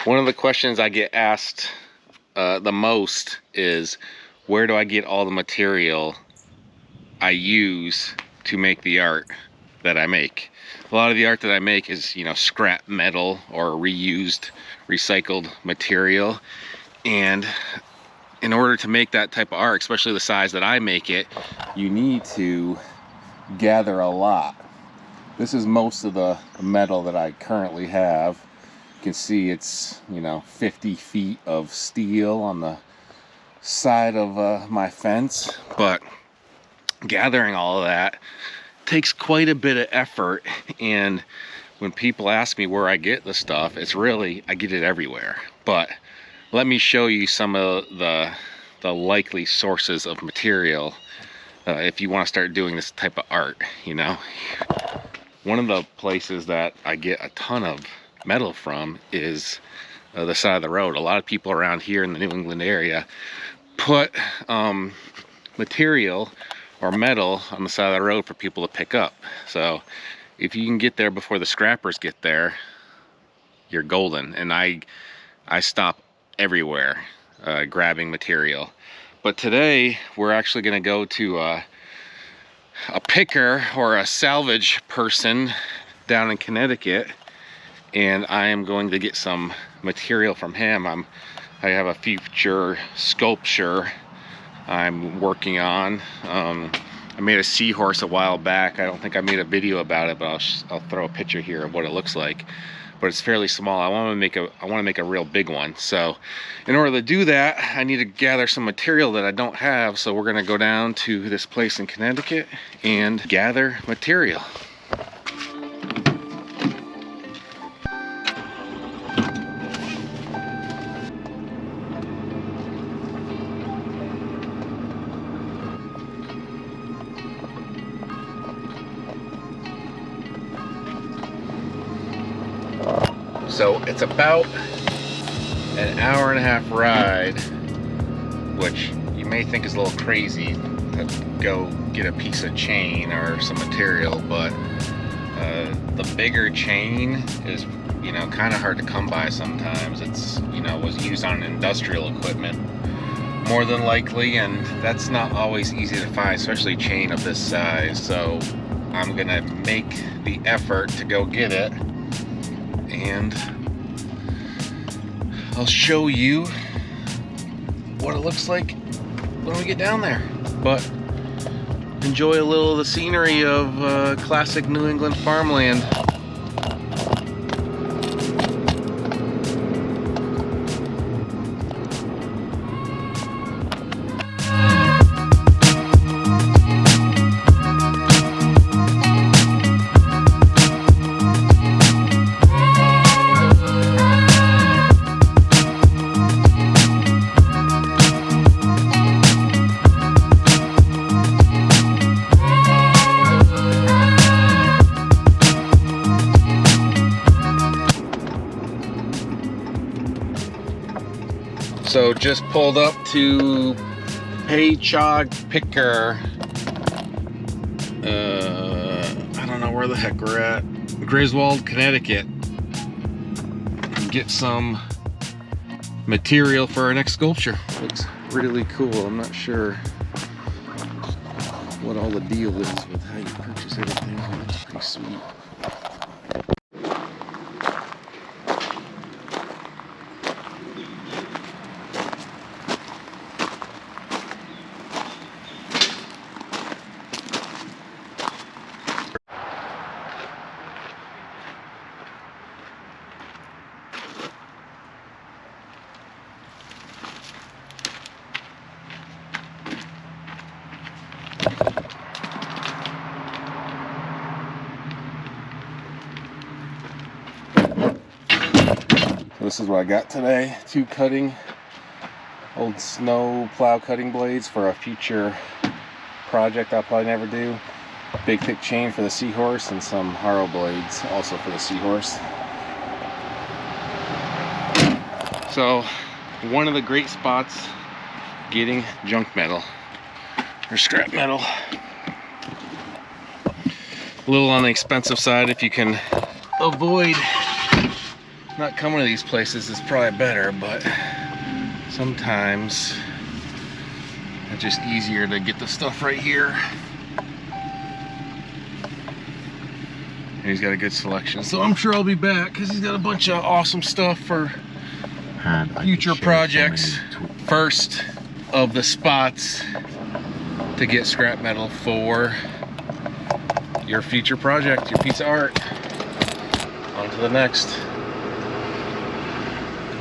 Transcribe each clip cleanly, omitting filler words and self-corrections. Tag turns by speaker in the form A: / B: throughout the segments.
A: One of the questions I get asked the most is, where do I get all the material I use to make the art that I make? A lot of the art that I make is, you know, scrap metal or reused, recycled material. And in order to make that type of art, especially the size that I make it, you need to gather a lot. This is most of the metal that I currently have. You can see it's, you know, 50 feet of steel on the side of my fence, but gathering all of that takes quite a bit of effort. And when people ask me where I get the stuff, it's really, I get it everywhere. But let me show you some of the likely sources of material if you want to start doing this type of art, you know. One of the places that I get a ton of metal from is the side of the road. A lot of people around here in the New England area put material or metal on the side of the road for people to pick up. So if you can get there before the scrappers get there, you're golden. And I stop everywhere grabbing material. But today we're actually going to go to a picker or a salvage person down in Connecticut, and I am going to get some material from him. I have a future sculpture I'm working on. I made a seahorse a while back. I don't think I made a video about it, but I'll throw a picture here of what it looks like. But it's fairly small. I want to make a real big one. So in order to do that, I need to gather some material that I don't have. So we're going to go down to this place in Connecticut and gather material. So it's about an hour and a half ride, which you may think is a little crazy to go get a piece of chain or some material, but the bigger chain is, you know, kind of hard to come by sometimes. It's, you know, was used on industrial equipment more than likely, and that's not always easy to find, especially chain of this size. So I'm gonna make the effort to go get it, and I'll show you what it looks like when we get down there. But enjoy a little of the scenery of classic New England farmland. So just pulled up to Paychog Picker. I don't know where the heck we're at. Griswold, Connecticut. Get some material for our next sculpture. Looks really cool. I'm not sure what all the deal is with how you purchase everything. It's pretty sweet. This is what I got today. 2 cutting old snow plow cutting blades for a future project I'll probably never do. Big thick chain for the seahorse, and some harrow blades also for the seahorse. So one of the great spots getting junk metal or scrap metal, a little on the expensive side if you can avoid not coming to these places is probably better, but sometimes it's just easier to get the stuff right here. And he's got a good selection, so I'm sure I'll be back because he's got a bunch of awesome stuff for future projects. First of the spots to get scrap metal for your future project, your piece of art. On to the next.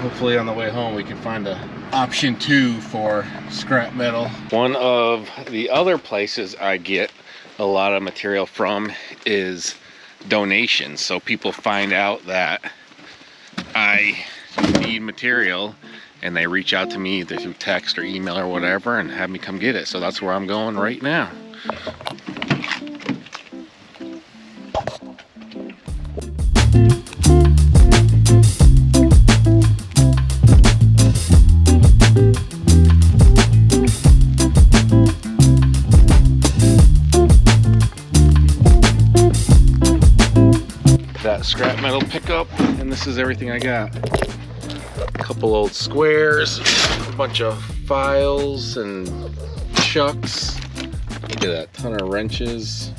A: Hopefully on the way home we can find a option 2 for scrap metal. One of the other places I get a lot of material from is donations. So people find out that I need material and they reach out to me either through text or email or whatever and have me come get it. So that's where I'm going right now. That scrap metal pickup, and this is everything I got. A couple old squares, a bunch of files and chucks. Look at that, ton of wrenches.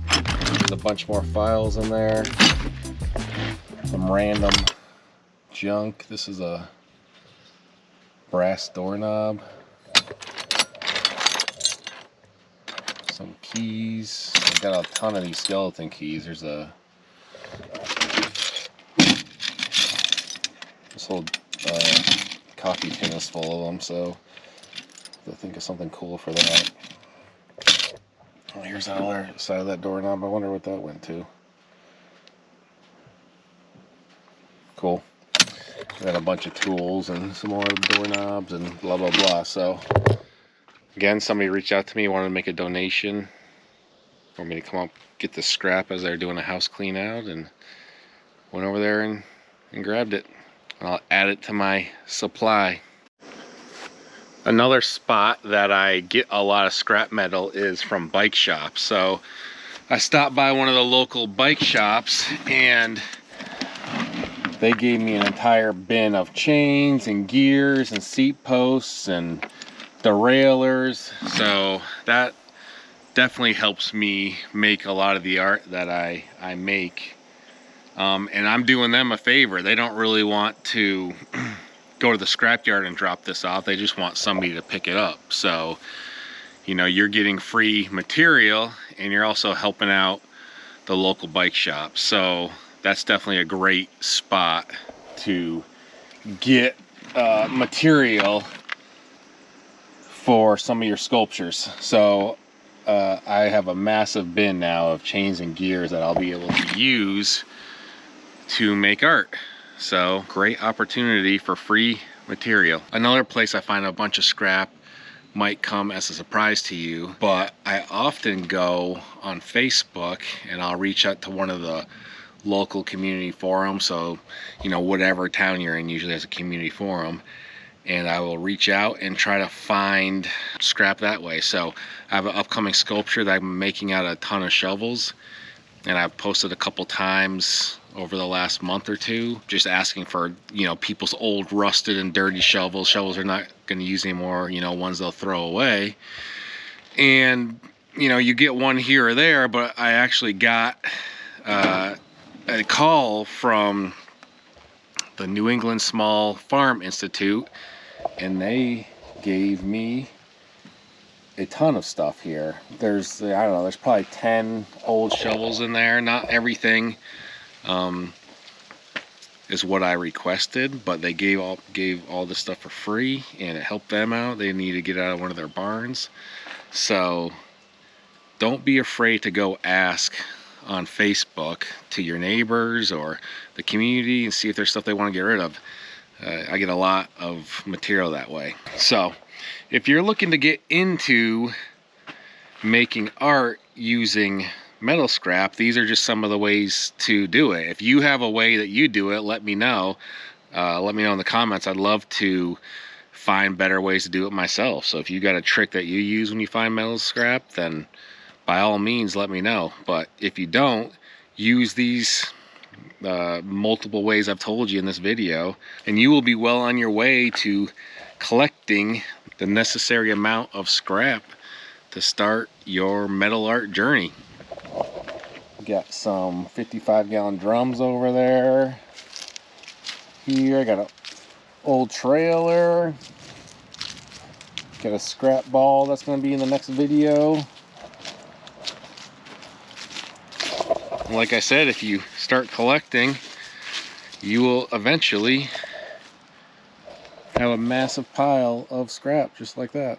A: There's a bunch more files in there. Some random junk. This is a brass doorknob. Some keys. I've got a ton of these skeleton keys. There's a this whole coffee tin is full of them, so I think of something cool for that. Oh, here's the other side of that doorknob. I wonder what that went to. Cool. Got a bunch of tools and some more doorknobs and blah blah blah. So again, somebody reached out to me, wanted to make a donation for me to come up get the scrap as they're doing a house clean out, and went over there and grabbed it. I'll add it to my supply. Another spot that I get a lot of scrap metal is from bike shops. So I stopped by one of the local bike shops and they gave me an entire bin of chains and gears and seat posts and derailleurs. So that definitely helps me make a lot of the art that I make. And I'm doing them a favor. They don't really want to go to the scrapyard and drop this off. They just want somebody to pick it up. So, you know, you're getting free material and you're also helping out the local bike shop. So that's definitely a great spot to get material for some of your sculptures. So I have a massive bin now of chains and gears that I'll be able to use to make art. So great opportunity for free material. Another place I find a bunch of scrap might come as a surprise to you, but I often go on Facebook and I'll reach out to one of the local community forums. So, you know, whatever town you're in usually has a community forum, and I will reach out and try to find scrap that way. So I have an upcoming sculpture that I'm making out of a ton of shovels, and I've posted a couple times over the last month or two just asking for, you know, people's old rusted and dirty shovels they're not going to use anymore, you know, ones they'll throw away. And you know, you get one here or there, but I actually got a call from the New England Small Farm Institute, and they gave me a ton of stuff here. There's, I don't know, there's probably 10 old shovels in there. Not everything is what I requested, but they gave all this stuff for free, and it helped them out. They need to get out of one of their barns. So don't be afraid to go ask on Facebook to your neighbors or the community and see if there's stuff they want to get rid of. I get a lot of material that way. So if you're looking to get into making art using metal scrap, these are just some of the ways to do it. If you have a way that you do it, let me know. Let me know in the comments. I'd love to find better ways to do it myself. So if you got a trick that you use when you find metal scrap, then by all means let me know. But if you don't, use these multiple ways I've told you in this video, and you will be well on your way to collecting the necessary amount of scrap to start your metal art journey. Got some 55-gallon drums over there. Here I got an old trailer. Got a scrap ball that's going to be in the next video. Like I said, if you start collecting, you will eventually have a massive pile of scrap just like that.